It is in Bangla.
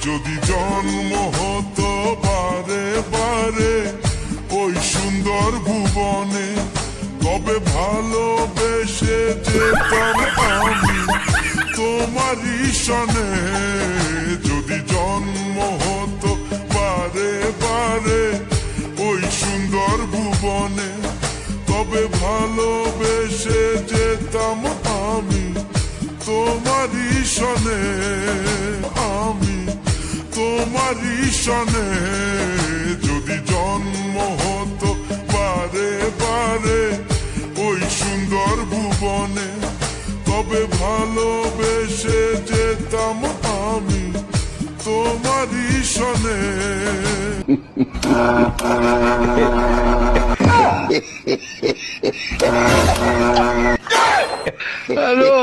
যদি জন্ম হতো বারে বারে ওই সুন্দর ভুবনে, তবে ভালোবেসে যেতাম আমি তোমারই সনে। যদি জন্ম হতো বারে বারে ওই সুন্দর ভুবনে, তবে ভালোবেসে যেতাম আমি তোমারই সনে। আমি তোমারই সনে। যদি জন্ম হতো বারে বারে ওই সুন্দর ভুবনে, তবে ভালোবেসে যেতাম আমি তোমারই সনে। হ্যালো